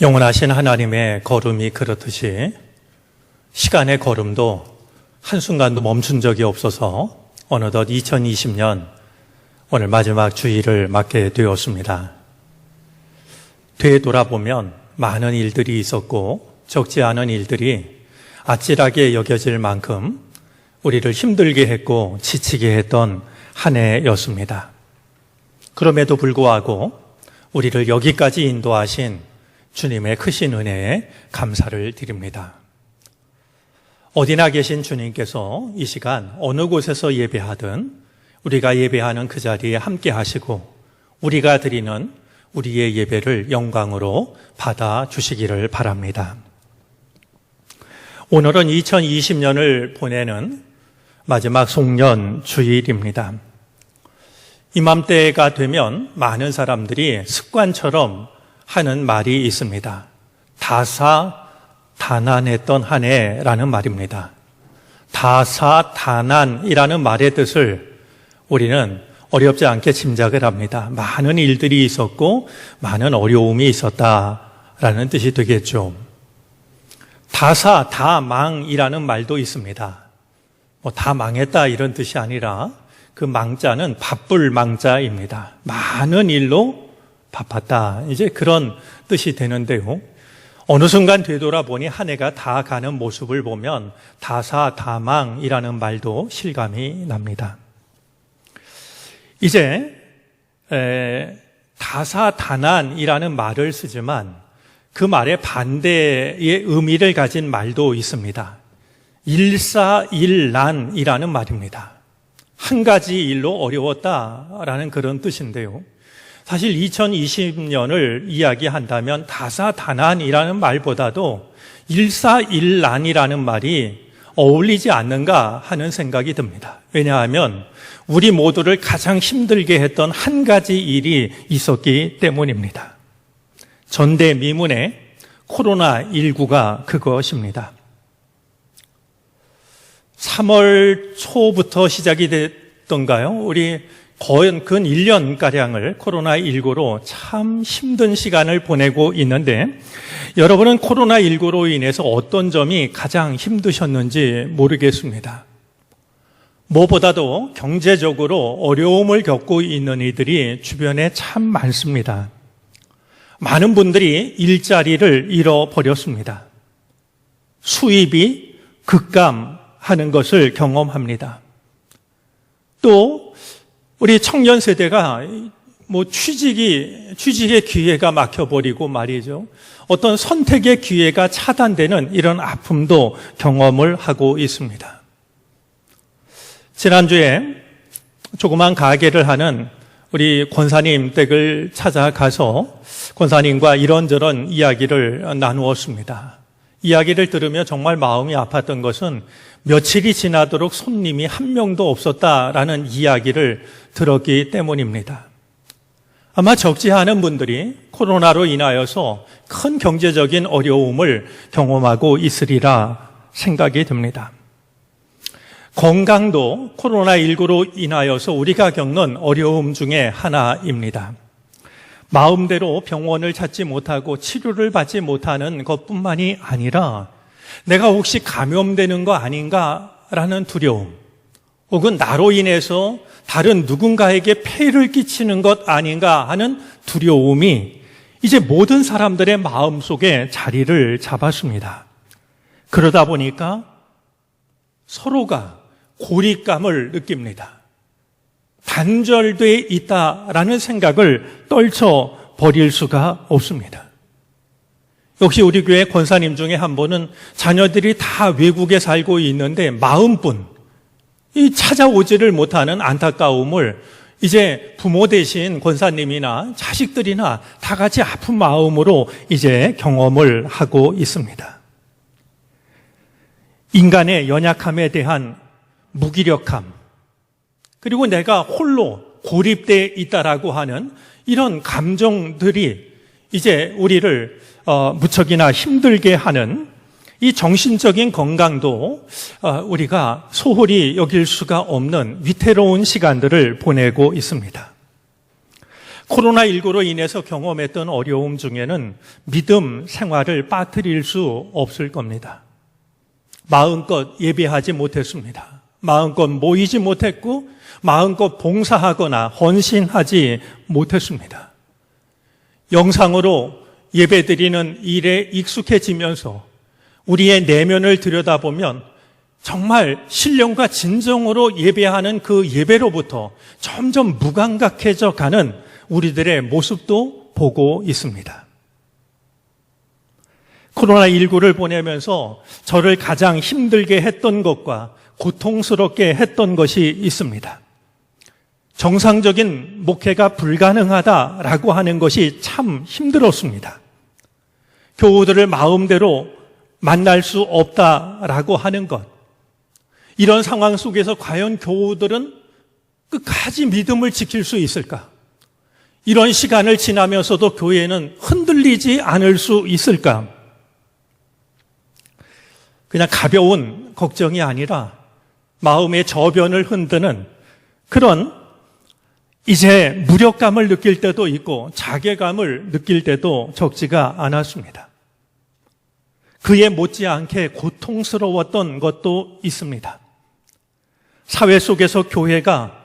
영원하신 하나님의 걸음이 그렇듯이 시간의 걸음도 한순간도 멈춘 적이 없어서 어느덧 2020년 오늘 마지막 주일을 맞게 되었습니다. 되돌아보면 많은 일들이 있었고 적지 않은 일들이 아찔하게 여겨질 만큼 우리를 힘들게 했고 지치게 했던 한 해였습니다. 그럼에도 불구하고 우리를 여기까지 인도하신 주님의 크신 은혜에 감사를 드립니다. 어디나 계신 주님께서 이 시간 어느 곳에서 예배하든 우리가 예배하는 그 자리에 함께 하시고 우리가 드리는 우리의 예배를 영광으로 받아주시기를 바랍니다. 오늘은 2020년을 보내는 마지막 송년 주일입니다. 이맘때가 되면 많은 사람들이 습관처럼 하는 말이 있습니다. 다사다난했던 한 해라는 말입니다. 다사다난이라는 말의 뜻을 우리는 어렵지 않게 짐작을 합니다. 많은 일들이 있었고 많은 어려움이 있었다라는 뜻이 되겠죠. 다사다망이라는 말도 있습니다. 다 망했다 이런 뜻이 아니라 그 망자는 바쁠 망자입니다. 많은 일로 바빴다. 이제 그런 뜻이 되는데요. 어느 순간 되돌아보니 한 해가 다 가는 모습을 보면 다사다망이라는 말도 실감이 납니다. 이제 다사다난이라는 말을 쓰지만 그 말의 반대의 의미를 가진 말도 있습니다. 일사일난이라는 말입니다. 한 가지 일로 어려웠다라는 그런 뜻인데요. 사실 2020년을 이야기한다면 다사다난이라는 말보다도 일사일난이라는 말이 어울리지 않는가 하는 생각이 듭니다. 왜냐하면 우리 모두를 가장 힘들게 했던 한 가지 일이 있었기 때문입니다. 전대미문의 코로나19가 그것입니다. 3월 초부터 시작이 됐던가요? 우리 거의 근 1년가량을 코로나19로 참 힘든 시간을 보내고 있는데 여러분은 코로나19로 인해서 어떤 점이 가장 힘드셨는지 모르겠습니다. 무엇보다도 경제적으로 어려움을 겪고 있는 이들이 주변에 참 많습니다. 많은 분들이 일자리를 잃어버렸습니다. 수입이 급감하는 것을 경험합니다. 또 우리 청년 세대가 취직의 기회가 막혀버리고 말이죠. 어떤 선택의 기회가 차단되는 이런 아픔도 경험을 하고 있습니다. 지난주에 조그만 가게를 하는 우리 권사님 댁을 찾아가서 권사님과 이런저런 이야기를 나누었습니다. 이야기를 들으며 정말 마음이 아팠던 것은 며칠이 지나도록 손님이 한 명도 없었다라는 이야기를 들었기 때문입니다. 아마 적지 않은 분들이 코로나로 인하여서 큰 경제적인 어려움을 경험하고 있으리라 생각이 듭니다. 건강도 코로나19로 인하여서 우리가 겪는 어려움 중에 하나입니다. 마음대로 병원을 찾지 못하고 치료를 받지 못하는 것뿐만이 아니라 내가 혹시 감염되는 거 아닌가라는 두려움, 혹은 나로 인해서 다른 누군가에게 폐해를 끼치는 것 아닌가 하는 두려움이 이제 모든 사람들의 마음속에 자리를 잡았습니다. 그러다 보니까 서로가 고립감을 느낍니다. 단절돼 있다라는 생각을 떨쳐버릴 수가 없습니다. 역시 우리 교회 권사님 중에 한 분은 자녀들이 다 외국에 살고 있는데 마음뿐 이 찾아오지를 못하는 안타까움을 이제 부모 대신 권사님이나 자식들이나 다 같이 아픈 마음으로 이제 경험을 하고 있습니다. 인간의 연약함에 대한 무기력함, 그리고 내가 홀로 고립되어 있다라고 하는 이런 감정들이 이제 우리를 무척이나 힘들게 하는 이 정신적인 건강도 우리가 소홀히 여길 수가 없는 위태로운 시간들을 보내고 있습니다. 코로나19로 인해서 경험했던 어려움 중에는 믿음 생활을 빠뜨릴 수 없을 겁니다. 마음껏 예배하지 못했습니다. 마음껏 모이지 못했고 마음껏 봉사하거나 헌신하지 못했습니다. 영상으로 예배드리는 일에 익숙해지면서 우리의 내면을 들여다보면 정말 신령과 진정으로 예배하는 그 예배로부터 점점 무감각해져 가는 우리들의 모습도 보고 있습니다. 코로나19를 보내면서 저를 가장 힘들게 했던 것과 고통스럽게 했던 것이 있습니다. 정상적인 목회가 불가능하다라고 하는 것이 참 힘들었습니다. 교우들을 마음대로 만날 수 없다라고 하는 것. 이런 상황 속에서 과연 교우들은 끝까지 믿음을 지킬 수 있을까? 이런 시간을 지나면서도 교회는 흔들리지 않을 수 있을까? 그냥 가벼운 걱정이 아니라 마음의 저변을 흔드는 그런 이제 무력감을 느낄 때도 있고 자괴감을 느낄 때도 적지가 않았습니다. 그에 못지않게 고통스러웠던 것도 있습니다. 사회 속에서 교회가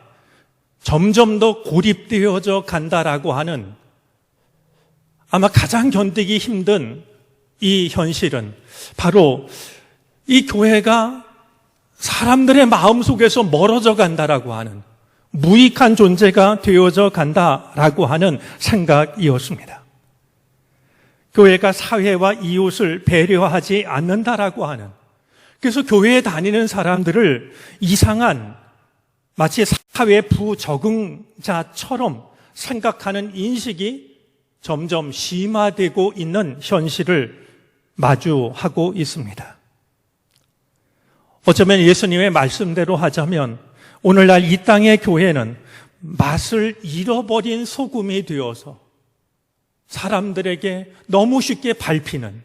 점점 더 고립되어져 간다라고 하는 아마 가장 견디기 힘든 이 현실은 바로 이 교회가 사람들의 마음 속에서 멀어져 간다라고 하는 무익한 존재가 되어져 간다라고 하는 생각이었습니다. 교회가 사회와 이웃을 배려하지 않는다라고 하는, 그래서 교회에 다니는 사람들을 이상한 마치 사회 부적응자처럼 생각하는 인식이 점점 심화되고 있는 현실을 마주하고 있습니다. 어쩌면 예수님의 말씀대로 하자면 오늘날 이 땅의 교회는 맛을 잃어버린 소금이 되어서 사람들에게 너무 쉽게 밟히는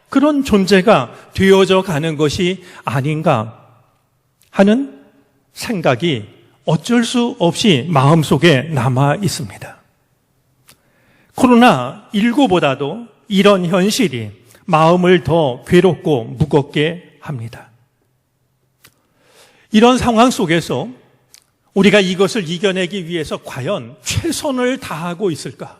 그런 존재가 되어져 가는 것이 아닌가 하는 생각이 어쩔 수 없이 마음속에 남아 있습니다. 코로나19보다도 이런 현실이 마음을 더 괴롭고 무겁게 합니다. 이런 상황 속에서 우리가 이것을 이겨내기 위해서 과연 최선을 다하고 있을까?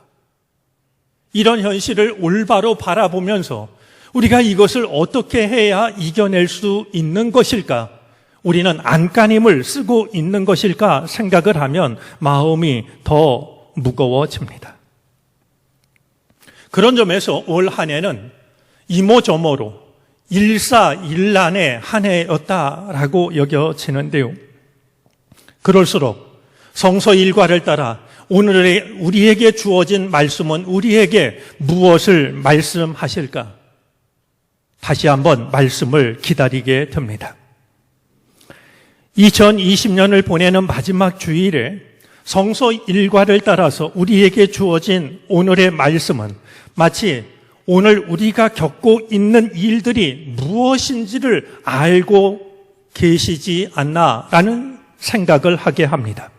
이런 현실을 올바로 바라보면서 우리가 이것을 어떻게 해야 이겨낼 수 있는 것일까? 우리는 안간힘을 쓰고 있는 것일까 생각을 하면 마음이 더 무거워집니다. 그런 점에서 올 한 해는 이모저모로 일사일란의 한 해였다라고 여겨지는데요. 그럴수록 성서 일과를 따라 오늘의 우리에게 주어진 말씀은 우리에게 무엇을 말씀하실까? 다시 한번 말씀을 기다리게 됩니다. 2020년을 보내는 마지막 주일에 성서 일과를 따라서 우리에게 주어진 오늘의 말씀은 마치 오늘 우리가 겪고 있는 일들이 무엇인지를 알고 계시지 않나라는 생각을 하게 합니다.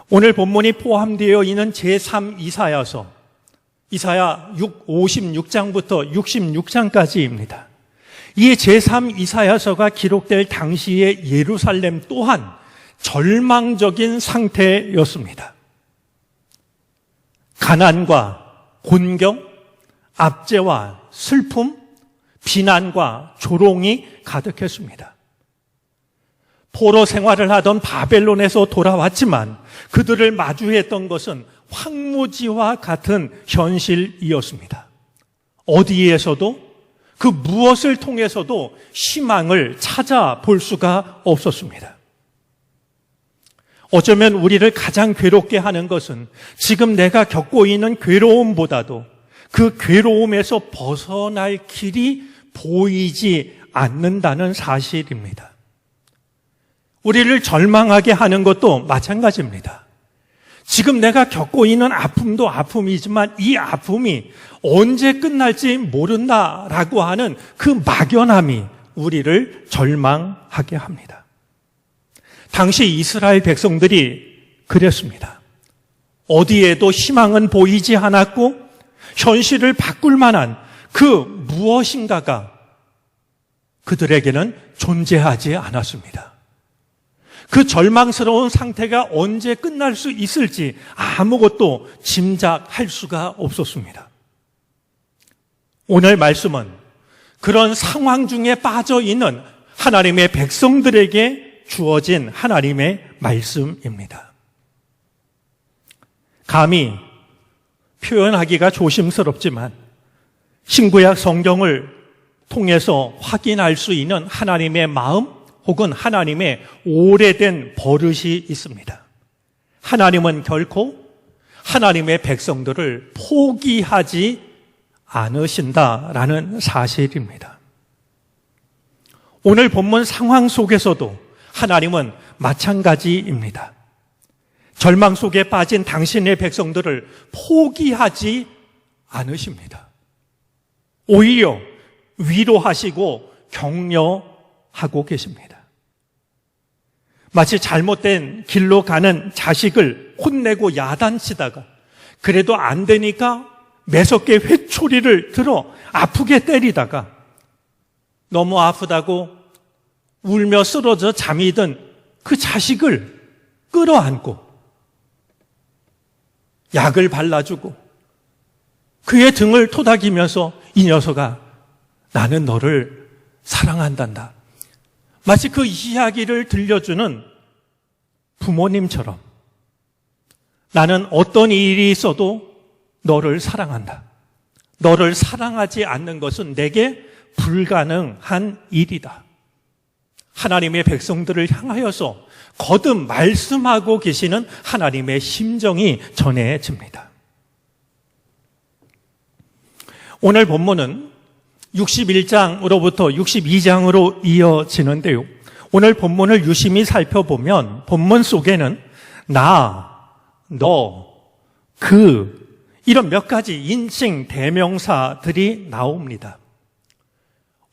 오늘 본문이 포함되어 있는 제3이사야서, 이사야 56장부터 66장까지입니다. 이 제3이사야서가 기록될 당시의 예루살렘 또한 절망적인 상태였습니다. 가난과 곤경, 압제와 슬픔, 비난과 조롱이 가득했습니다. 포로 생활을 하던 바벨론에서 돌아왔지만 그들을 마주했던 것은 황무지와 같은 현실이었습니다. 어디에서도 그 무엇을 통해서도 희망을 찾아볼 수가 없었습니다. 어쩌면 우리를 가장 괴롭게 하는 것은 지금 내가 겪고 있는 괴로움보다도 그 괴로움에서 벗어날 길이 보이지 않는다는 사실입니다. 우리를 절망하게 하는 것도 마찬가지입니다. 지금 내가 겪고 있는 아픔도 아픔이지만 이 아픔이 언제 끝날지 모른다라고 하는 그 막연함이 우리를 절망하게 합니다. 당시 이스라엘 백성들이 그랬습니다. 어디에도 희망은 보이지 않았고 현실을 바꿀 만한 그 무엇인가가 그들에게는 존재하지 않았습니다. 그 절망스러운 상태가 언제 끝날 수 있을지 아무것도 짐작할 수가 없었습니다. 오늘 말씀은 그런 상황 중에 빠져 있는 하나님의 백성들에게 주어진 하나님의 말씀입니다. 감히 표현하기가 조심스럽지만 신구약 성경을 통해서 확인할 수 있는 하나님의 마음 혹은 하나님의 오래된 버릇이 있습니다. 하나님은 결코 하나님의 백성들을 포기하지 않으신다라는 사실입니다. 오늘 본문 상황 속에서도 하나님은 마찬가지입니다. 절망 속에 빠진 당신의 백성들을 포기하지 않으십니다. 오히려 위로하시고 격려하고 계십니다. 마치 잘못된 길로 가는 자식을 혼내고 야단치다가 그래도 안 되니까 매섭게 회초리를 들어 아프게 때리다가 너무 아프다고 울며 쓰러져 잠이 든 그 자식을 끌어안고 약을 발라주고 그의 등을 토닥이면서 이 녀석아, 나는 너를 사랑한단다. 마치 그 이야기를 들려주는 부모님처럼 나는 어떤 일이 있어도 너를 사랑한다. 너를 사랑하지 않는 것은 내게 불가능한 일이다. 하나님의 백성들을 향하여서 거듭 말씀하고 계시는 하나님의 심정이 전해집니다. 오늘 본문은 61장으로부터 62장으로 이어지는데요. 오늘 본문을 유심히 살펴보면 본문 속에는 나, 너, 그 이런 몇 가지 인칭 대명사들이 나옵니다.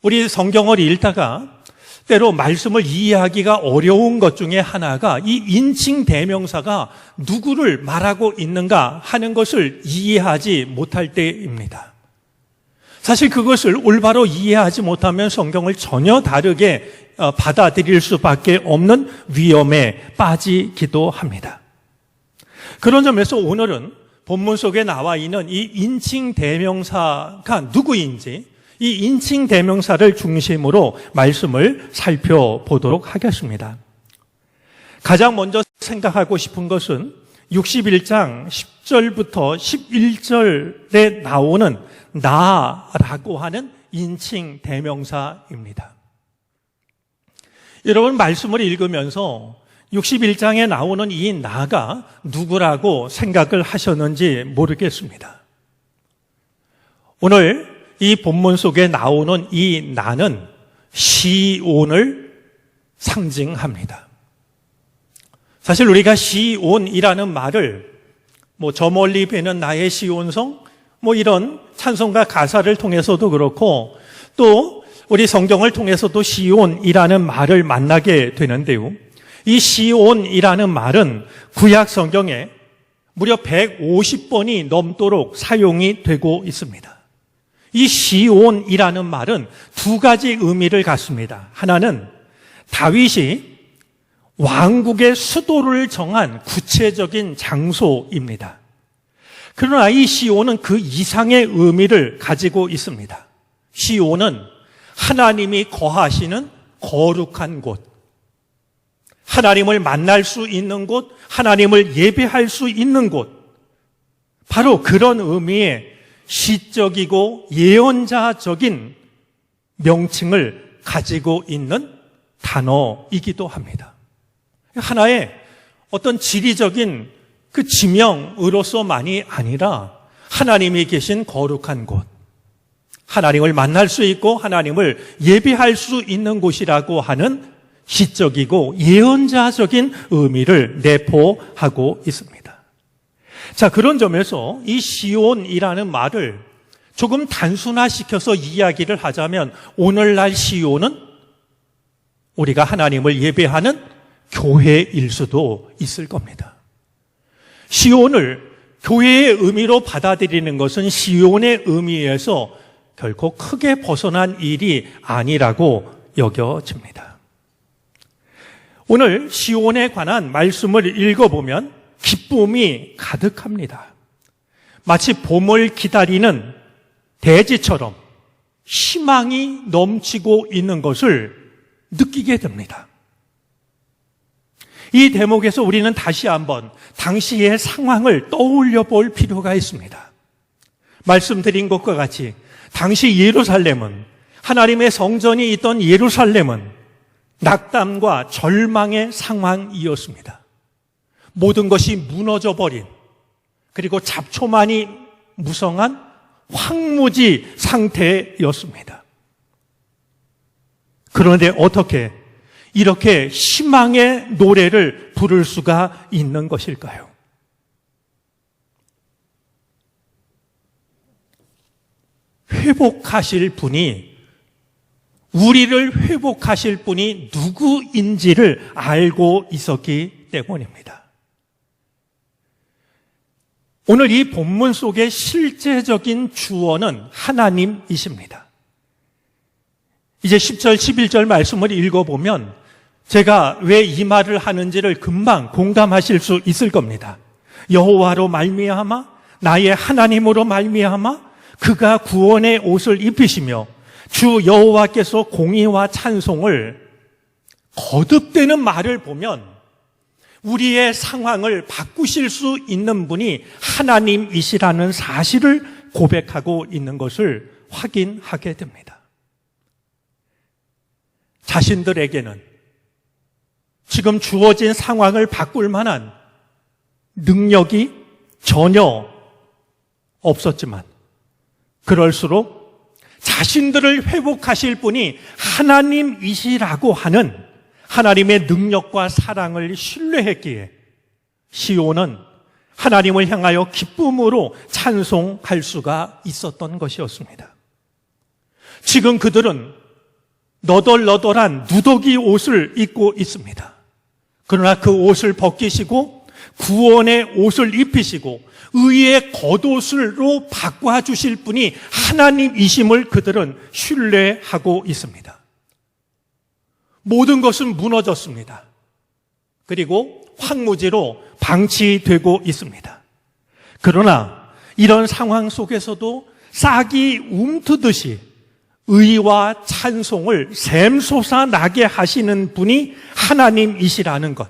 우리 성경을 읽다가 때로 말씀을 이해하기가 어려운 것 중에 하나가 이 인칭 대명사가 누구를 말하고 있는가 하는 것을 이해하지 못할 때입니다. 사실 그것을 올바로 이해하지 못하면 성경을 전혀 다르게 받아들일 수밖에 없는 위험에 빠지기도 합니다. 그런 점에서 오늘은 본문 속에 나와 있는 이 인칭 대명사가 누구인지 이 인칭 대명사를 중심으로 말씀을 살펴보도록 하겠습니다. 가장 먼저 생각하고 싶은 것은 61장 10절부터 11절에 나오는 나라고 하는 인칭 대명사입니다. 여러분 말씀을 읽으면서 61장에 나오는 이 나가 누구라고 생각을 하셨는지 모르겠습니다. 오늘 이 본문 속에 나오는 이 나는 시온을 상징합니다. 사실 우리가 시온이라는 말을 저 멀리 배는 나의 시온성 이런 찬송가 가사를 통해서도 그렇고 또 우리 성경을 통해서도 시온이라는 말을 만나게 되는데요. 이 시온이라는 말은 구약 성경에 무려 150번이 넘도록 사용이 되고 있습니다. 이 시온이라는 말은 두 가지 의미를 갖습니다. 하나는 다윗이 왕국의 수도를 정한 구체적인 장소입니다. 그러나 이 시온은 그 이상의 의미를 가지고 있습니다. 시온은 하나님이 거하시는 거룩한 곳, 하나님을 만날 수 있는 곳, 하나님을 예배할 수 있는 곳, 바로 그런 의미의 시적이고 예언자적인 명칭을 가지고 있는 단어이기도 합니다. 하나의 어떤 지리적인 그 지명으로서만이 아니라 하나님이 계신 거룩한 곳, 하나님을 만날 수 있고 하나님을 예배할 수 있는 곳이라고 하는 시적이고 예언자적인 의미를 내포하고 있습니다. 자, 그런 점에서 이 시온이라는 말을 조금 단순화시켜서 이야기를 하자면 오늘날 시온은 우리가 하나님을 예배하는 교회일 수도 있을 겁니다. 시온을 교회의 의미로 받아들이는 것은 시온의 의미에서 결코 크게 벗어난 일이 아니라고 여겨집니다. 오늘 시온에 관한 말씀을 읽어보면 기쁨이 가득합니다. 마치 봄을 기다리는 대지처럼 희망이 넘치고 있는 것을 느끼게 됩니다. 이 대목에서 우리는 다시 한번 당시의 상황을 떠올려 볼 필요가 있습니다. 말씀드린 것과 같이 당시 예루살렘은, 하나님의 성전이 있던 예루살렘은 낙담과 절망의 상황이었습니다. 모든 것이 무너져 버린, 그리고 잡초만이 무성한 황무지 상태였습니다. 그런데 어떻게 이렇게 희망의 노래를 부를 수가 있는 것일까요? 회복하실 분이, 우리를 회복하실 분이 누구인지를 알고 있었기 때문입니다. 오늘 이 본문 속의 실제적인 주어는 하나님이십니다. 이제 10절, 11절 말씀을 읽어보면 제가 왜 이 말을 하는지를 금방 공감하실 수 있을 겁니다. 여호와로 말미암아, 나의 하나님으로 말미암아 그가 구원의 옷을 입히시며 주 여호와께서 공의와 찬송을, 거듭되는 말을 보면 우리의 상황을 바꾸실 수 있는 분이 하나님이시라는 사실을 고백하고 있는 것을 확인하게 됩니다. 자신들에게는 지금 주어진 상황을 바꿀 만한 능력이 전혀 없었지만, 그럴수록 자신들을 회복하실 분이 하나님이시라고 하는 하나님의 능력과 사랑을 신뢰했기에 시온은 하나님을 향하여 기쁨으로 찬송할 수가 있었던 것이었습니다. 지금 그들은 너덜너덜한 누더기 옷을 입고 있습니다. 그러나 그 옷을 벗기시고 구원의 옷을 입히시고 의의 겉옷으로 바꿔주실 분이 하나님이심을 그들은 신뢰하고 있습니다. 모든 것은 무너졌습니다. 그리고 황무지로 방치되고 있습니다. 그러나 이런 상황 속에서도 싹이 움트듯이 의와 찬송을 샘솟아 나게 하시는 분이 하나님이시라는 것,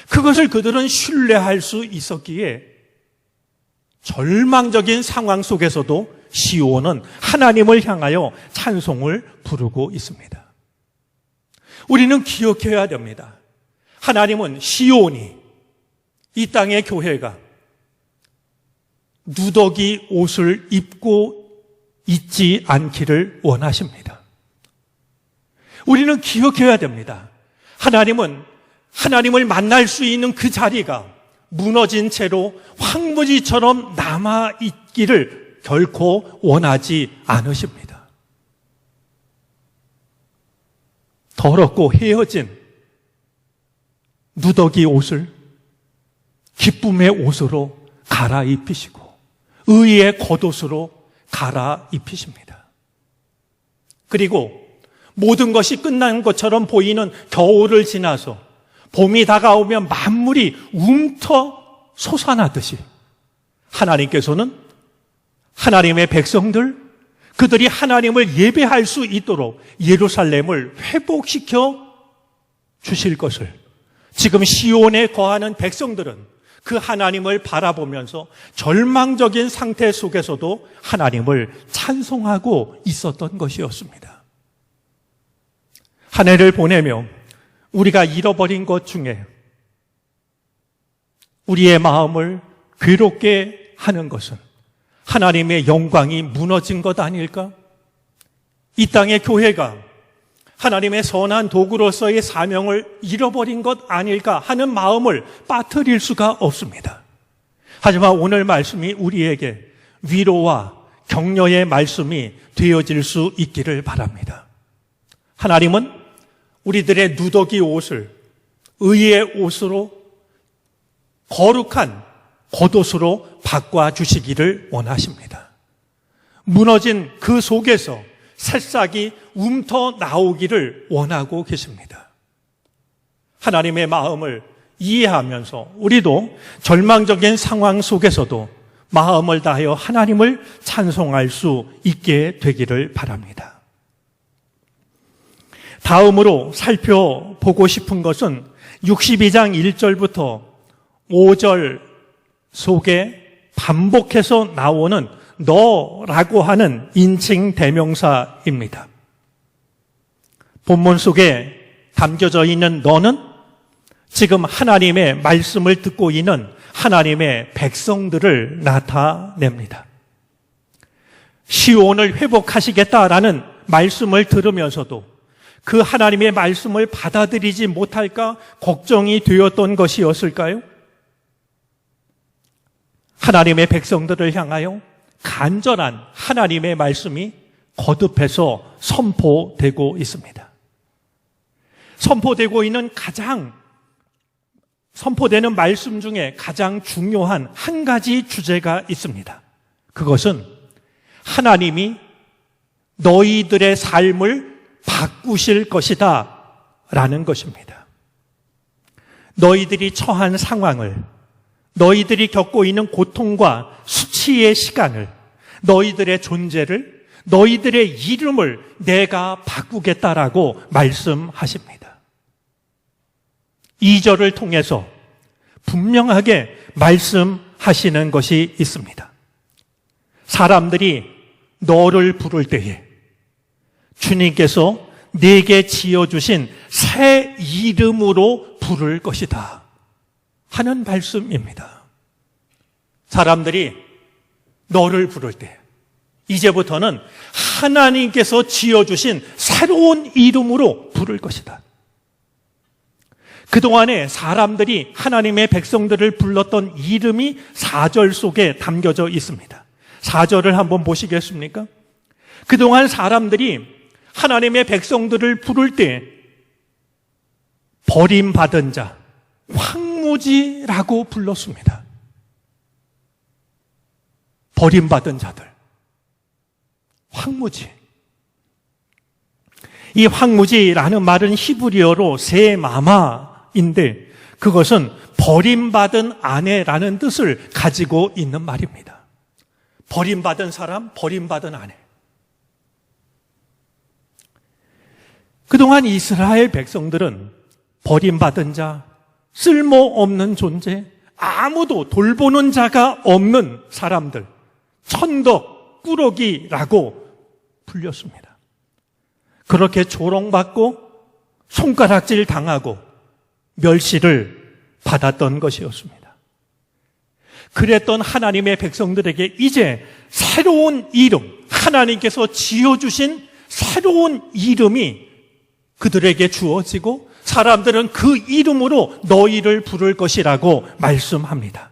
그것을 그들은 신뢰할 수 있었기에 절망적인 상황 속에서도 시온은 하나님을 향하여 찬송을 부르고 있습니다. 우리는 기억해야 됩니다. 하나님은 시온이, 이 땅의 교회가 누더기 옷을 입고 있지 않기를 원하십니다. 우리는 기억해야 됩니다. 하나님은 하나님을 만날 수 있는 그 자리가 무너진 채로 황무지처럼 남아있기를 결코 원하지 않으십니다. 더럽고 헤어진 누더기 옷을 기쁨의 옷으로 갈아입히시고 의의 겉옷으로 갈아입히십니다. 그리고 모든 것이 끝난 것처럼 보이는 겨울을 지나서 봄이 다가오면 만물이 움터 솟아나듯이 하나님께서는 하나님의 백성들, 그들이 하나님을 예배할 수 있도록 예루살렘을 회복시켜 주실 것을, 지금 시온에 거하는 백성들은 그 하나님을 바라보면서 절망적인 상태 속에서도 하나님을 찬송하고 있었던 것이었습니다. 한 해를 보내며 우리가 잃어버린 것 중에 우리의 마음을 괴롭게 하는 것은 하나님의 영광이 무너진 것 아닐까? 이 땅의 교회가 하나님의 선한 도구로서의 사명을 잃어버린 것 아닐까 하는 마음을 빠뜨릴 수가 없습니다. 하지만 오늘 말씀이 우리에게 위로와 격려의 말씀이 되어질 수 있기를 바랍니다. 하나님은 우리들의 누더기 옷을 의의 옷으로 거룩한 겉옷으로 바꿔주시기를 원하십니다. 무너진 그 속에서 새싹이 움터 나오기를 원하고 계십니다. 하나님의 마음을 이해하면서 우리도 절망적인 상황 속에서도 마음을 다하여 하나님을 찬송할 수 있게 되기를 바랍니다. 다음으로 살펴보고 싶은 것은 62장 1절부터 5절 속에 반복해서 나오는 너라고 하는 인칭 대명사입니다. 본문 속에 담겨져 있는 너는 지금 하나님의 말씀을 듣고 있는 하나님의 백성들을 나타냅니다. 시온을 회복하시겠다라는 말씀을 들으면서도 그 하나님의 말씀을 받아들이지 못할까 걱정이 되었던 것이었을까요? 하나님의 백성들을 향하여 간절한 하나님의 말씀이 거듭해서 선포되고 있습니다. 선포되는 말씀 중에 가장 중요한 한 가지 주제가 있습니다. 그것은 하나님이 너희들의 삶을 바꾸실 것이다 라는 것입니다. 너희들이 처한 상황을, 너희들이 겪고 있는 고통과 수치의 시간을, 너희들의 존재를, 너희들의 이름을 내가 바꾸겠다라고 말씀하십니다. 2절을 통해서 분명하게 말씀하시는 것이 있습니다. 사람들이 너를 부를 때에 주님께서 내게 지어주신 새 이름으로 부를 것이다 하는 말씀입니다. 사람들이 너를 부를 때 이제부터는 하나님께서 지어주신 새로운 이름으로 부를 것이다. 그동안에 사람들이 하나님의 백성들을 불렀던 이름이 4절 속에 담겨져 있습니다. 4절을 한번 보시겠습니까? 그동안 사람들이 하나님의 백성들을 부를 때 버림받은 자, 황무지라고 불렀습니다. 버림받은 자들, 황무지. 이 황무지라는 말은 히브리어로 세마마인데 그것은 버림받은 아내라는 뜻을 가지고 있는 말입니다. 버림받은 사람, 버림받은 아내. 그동안 이스라엘 백성들은 버림받은 자, 쓸모없는 존재, 아무도 돌보는 자가 없는 사람들, 천덕, 꾸러기라고 불렸습니다. 그렇게 조롱받고 손가락질 당하고 멸시를 받았던 것이었습니다. 그랬던 하나님의 백성들에게 이제 새로운 이름, 하나님께서 지어주신 새로운 이름이 그들에게 주어지고 사람들은 그 이름으로 너희를 부를 것이라고 말씀합니다.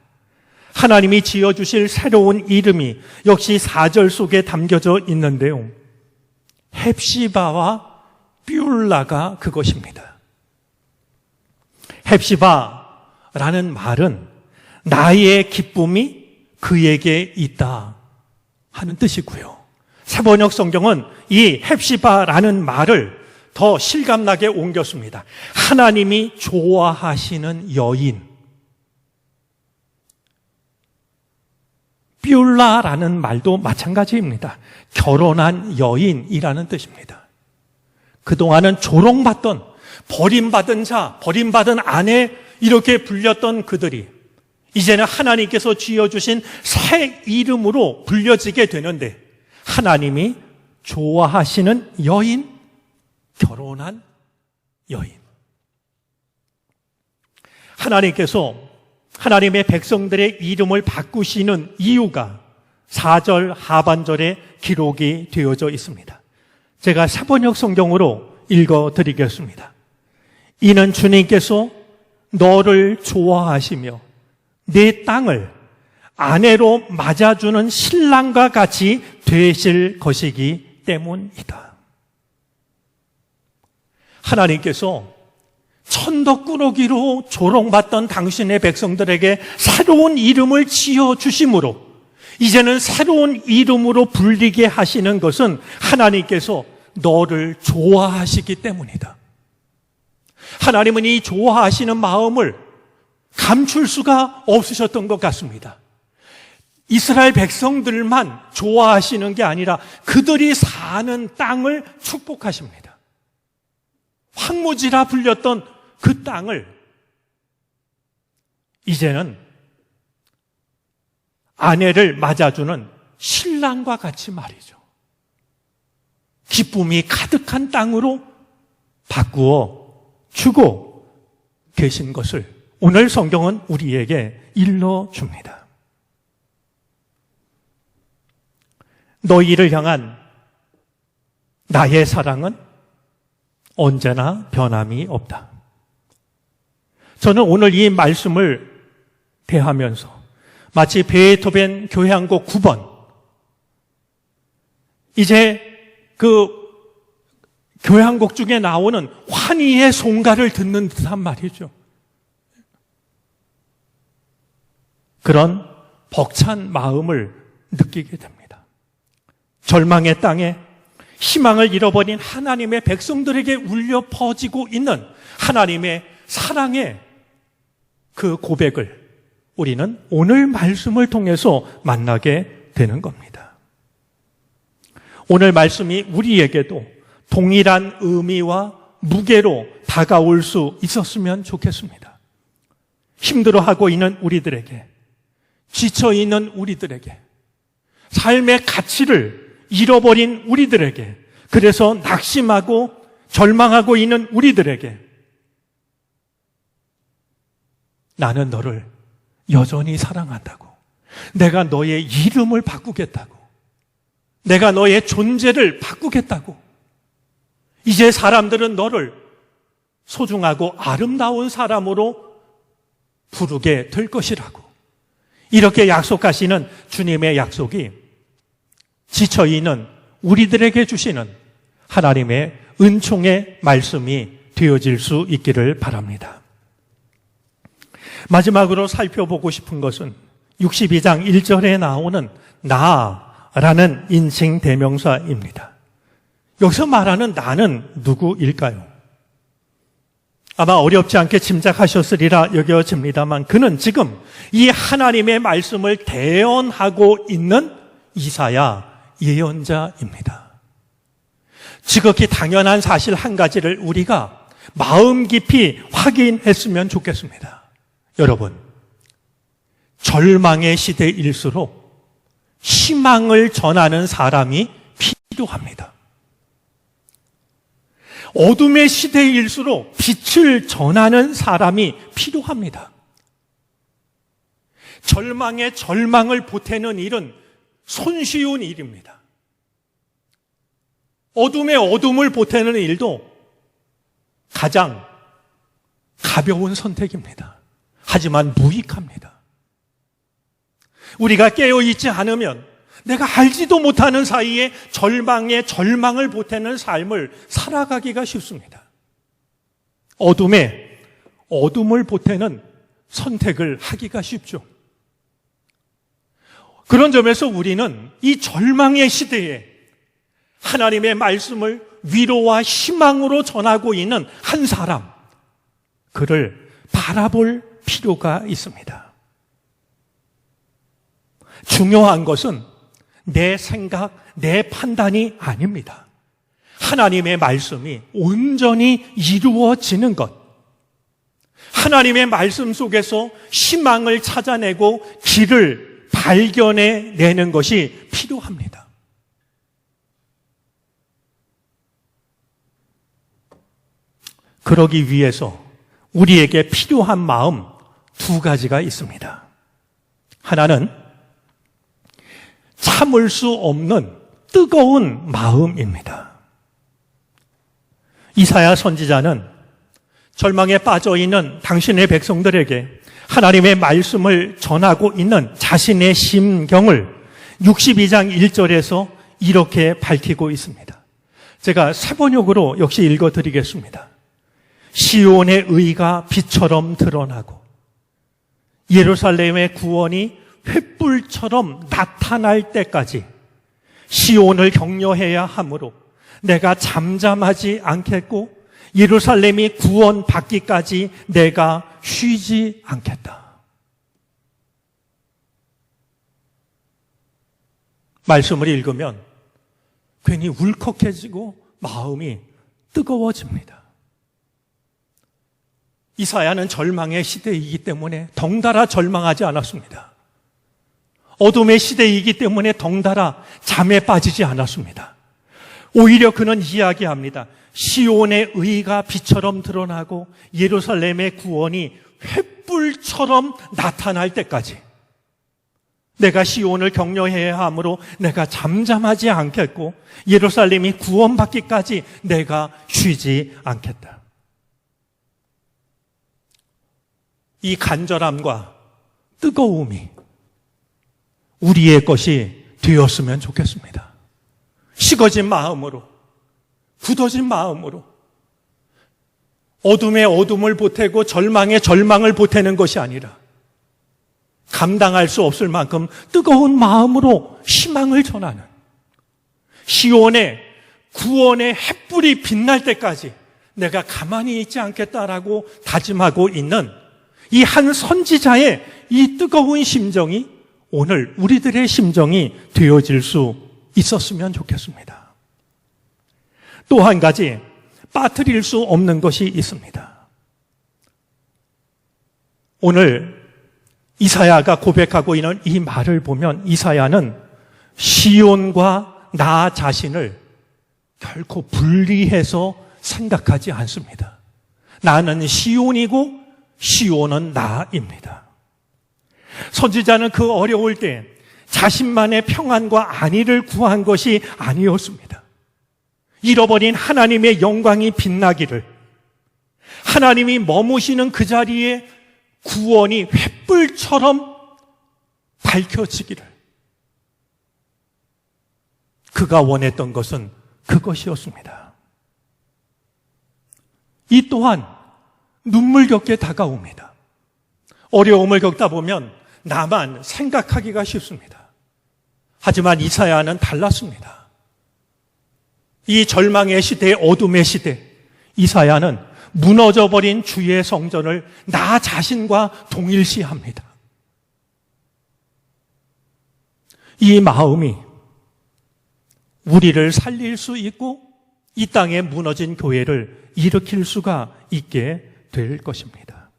하나님이 지어주실 새로운 이름이 역시 4절 속에 담겨져 있는데요. 헵시바와 뷸라가 그것입니다. 헵시바라는 말은 나의 기쁨이 그에게 있다 하는 뜻이고요. 새번역 성경은 이 헵시바라는 말을 더 실감나게 옮겼습니다. 하나님이 좋아하시는 여인. 뷸라라는 말도 마찬가지입니다. 결혼한 여인이라는 뜻입니다. 그동안은 조롱받던, 버림받은 자, 버림받은 아내 이렇게 불렸던 그들이 이제는 하나님께서 지어주신 새 이름으로 불려지게 되는데 하나님이 좋아하시는 여인, 결혼한 여인. 하나님께서 하나님의 백성들의 이름을 바꾸시는 이유가 4절 하반절에 기록이 되어져 있습니다. 제가 새번역 성경으로 읽어드리겠습니다. 이는 주님께서 너를 좋아하시며 내 땅을 아내로 맞아주는 신랑과 같이 되실 것이기 때문이다. 하나님께서 천덕꾸러기로 조롱받던 당신의 백성들에게 새로운 이름을 지어주심으로 이제는 새로운 이름으로 불리게 하시는 것은 하나님께서 너를 좋아하시기 때문이다. 하나님은 이 좋아하시는 마음을 감출 수가 없으셨던 것 같습니다. 이스라엘 백성들만 좋아하시는 게 아니라 그들이 사는 땅을 축복하십니다. 황무지라 불렸던 그 땅을 이제는 아내를 맞아주는 신랑과 같이 말이죠. 기쁨이 가득한 땅으로 바꾸어 주고 계신 것을 오늘 성경은 우리에게 일러줍니다. 너희를 향한 나의 사랑은 언제나 변함이 없다. 저는 오늘 이 말씀을 대하면서 마치 베토벤 교향곡 9번 이제 그 교향곡 중에 나오는 환희의 송가를 듣는 듯한 말이죠. 그런 벅찬 마음을 느끼게 됩니다. 절망의 땅에 희망을 잃어버린 하나님의 백성들에게 울려 퍼지고 있는 하나님의 사랑의 그 고백을 우리는 오늘 말씀을 통해서 만나게 되는 겁니다. 오늘 말씀이 우리에게도 동일한 의미와 무게로 다가올 수 있었으면 좋겠습니다. 힘들어하고 있는 우리들에게, 지쳐있는 우리들에게, 삶의 가치를 잃어버린 우리들에게, 그래서 낙심하고 절망하고 있는 우리들에게 나는 너를 여전히 사랑한다고, 내가 너의 이름을 바꾸겠다고, 내가 너의 존재를 바꾸겠다고, 이제 사람들은 너를 소중하고 아름다운 사람으로 부르게 될 것이라고, 이렇게 약속하시는 주님의 약속이 지쳐있는 우리들에게 주시는 하나님의 은총의 말씀이 되어질 수 있기를 바랍니다. 마지막으로 살펴보고 싶은 것은 62장 1절에 나오는 나라는 인칭 대명사입니다. 여기서 말하는 나는 누구일까요? 아마 어렵지 않게 짐작하셨으리라 여겨집니다만 그는 지금 이 하나님의 말씀을 대언하고 있는 이사야 예언자입니다. 지극히 당연한 사실 한 가지를 우리가 마음 깊이 확인했으면 좋겠습니다. 여러분, 절망의 시대일수록 희망을 전하는 사람이 필요합니다. 어둠의 시대일수록 빛을 전하는 사람이 필요합니다. 절망에 절망을 보태는 일은 손쉬운 일입니다. 어둠에 어둠을 보태는 일도 가장 가벼운 선택입니다. 하지만 무익합니다. 우리가 깨어있지 않으면 내가 알지도 못하는 사이에 절망에 절망을 보태는 삶을 살아가기가 쉽습니다. 어둠에 어둠을 보태는 선택을 하기가 쉽죠. 그런 점에서 우리는 이 절망의 시대에 하나님의 말씀을 위로와 희망으로 전하고 있는 한 사람, 그를 바라볼 필요가 있습니다. 중요한 것은 내 생각, 내 판단이 아닙니다. 하나님의 말씀이 온전히 이루어지는 것, 하나님의 말씀 속에서 희망을 찾아내고 길을 발견해내는 것이 필요합니다. 그러기 위해서 우리에게 필요한 마음 두 가지가 있습니다. 하나는 참을 수 없는 뜨거운 마음입니다. 이사야 선지자는 절망에 빠져있는 당신의 백성들에게 하나님의 말씀을 전하고 있는 자신의 심경을 62장 1절에서 이렇게 밝히고 있습니다. 제가 세 번역으로 역시 읽어드리겠습니다. 시온의 의가 빛처럼 드러나고 예루살렘의 구원이 횃불처럼 나타날 때까지 시온을 격려해야 하므로 내가 잠잠하지 않겠고 예루살렘이 구원받기까지 내가 쉬지 않겠다. 말씀을 읽으면 괜히 울컥해지고 마음이 뜨거워집니다. 이사야는 절망의 시대이기 때문에 덩달아 절망하지 않았습니다. 어둠의 시대이기 때문에 덩달아 잠에 빠지지 않았습니다. 오히려 그는 이야기합니다. 시온의 의가 빛처럼 드러나고 예루살렘의 구원이 횃불처럼 나타날 때까지 내가 시온을 격려해야 하므로 내가 잠잠하지 않겠고 예루살렘이 구원받기까지 내가 쉬지 않겠다. 이 간절함과 뜨거움이 우리의 것이 되었으면 좋겠습니다. 식어진 마음으로, 굳어진 마음으로 어둠의 어둠을 보태고 절망의 절망을 보태는 것이 아니라 감당할 수 없을 만큼 뜨거운 마음으로 희망을 전하는 시온의 구원의 햇불이 빛날 때까지 내가 가만히 있지 않겠다라고 다짐하고 있는 이 한 선지자의 이 뜨거운 심정이 오늘 우리들의 심정이 되어질 수 있었으면 좋겠습니다. 또 한 가지 빠뜨릴 수 없는 것이 있습니다. 오늘 이사야가 고백하고 있는 이 말을 보면 이사야는 시온과 나 자신을 결코 분리해서 생각하지 않습니다. 나는 시온이고 시온은 나입니다. 선지자는 그 어려울 때 자신만의 평안과 안위를 구한 것이 아니었습니다. 잃어버린 하나님의 영광이 빛나기를, 하나님이 머무시는 그 자리에 구원이 횃불처럼 밝혀지기를, 그가 원했던 것은 그것이었습니다. 이 또한 눈물겹게 다가옵니다. 어려움을 겪다 보면 나만 생각하기가 쉽습니다. 하지만 이사야는 달랐습니다. 이 절망의 시대, 어둠의 시대, 이사야는 무너져버린 주의 성전을 나 자신과 동일시합니다. 이 마음이 우리를 살릴 수 있고 이 땅에 무너진 교회를 일으킬 수가 있게 될 것입니다.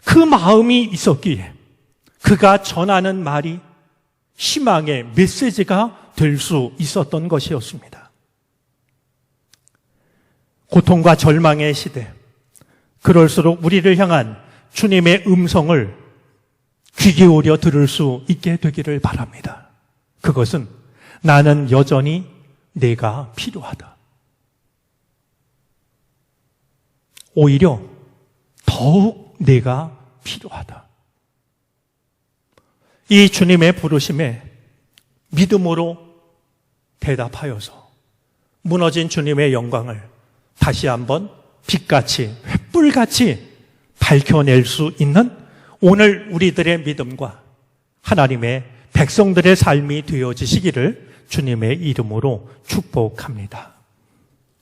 그 마음이 있었기에 그가 전하는 말이 희망의 메시지가 될 수 있었던 것이었습니다. 고통과 절망의 시대, 그럴수록 우리를 향한 주님의 음성을 귀 기울여 들을 수 있게 되기를 바랍니다. 그것은 나는 여전히 내가 필요하다. 오히려 더욱 내가 필요하다. 이 주님의 부르심에 믿음으로 대답하여서 무너진 주님의 영광을 다시 한번 빛같이, 횃불같이 밝혀낼 수 있는 오늘 우리들의 믿음과 하나님의 백성들의 삶이 되어지시기를 주님의 이름으로 축복합니다.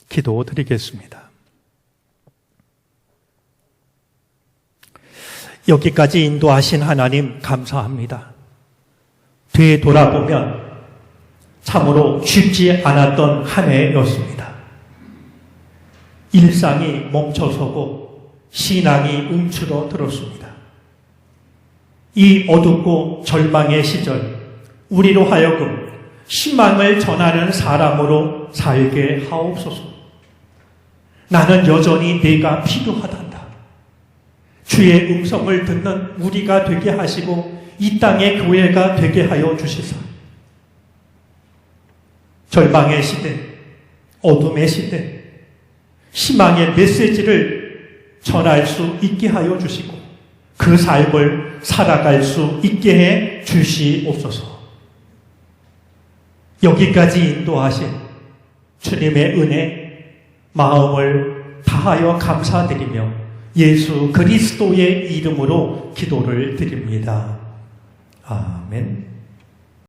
기도드리겠습니다. 여기까지 인도하신 하나님 감사합니다. 되돌아보면 참으로 쉽지 않았던 한 해였습니다. 일상이 멈춰서고 신앙이 움츠러들었습니다. 이 어둡고 절망의 시절, 우리로 하여금 희망을 전하는 사람으로 살게 하옵소서. 나는 여전히 네가 필요하단다. 주의 음성을 듣는 우리가 되게 하시고 이 땅의 교회가 되게 하여 주시사. 절망의 시대, 어둠의 시대, 희망의 메시지를 전할 수 있게 하여 주시고 그 삶을 살아갈 수 있게 해 주시옵소서. 여기까지 인도하신 주님의 은혜, 마음을 다하여 감사드리며 예수 그리스도의 이름으로 기도를 드립니다. 아멘.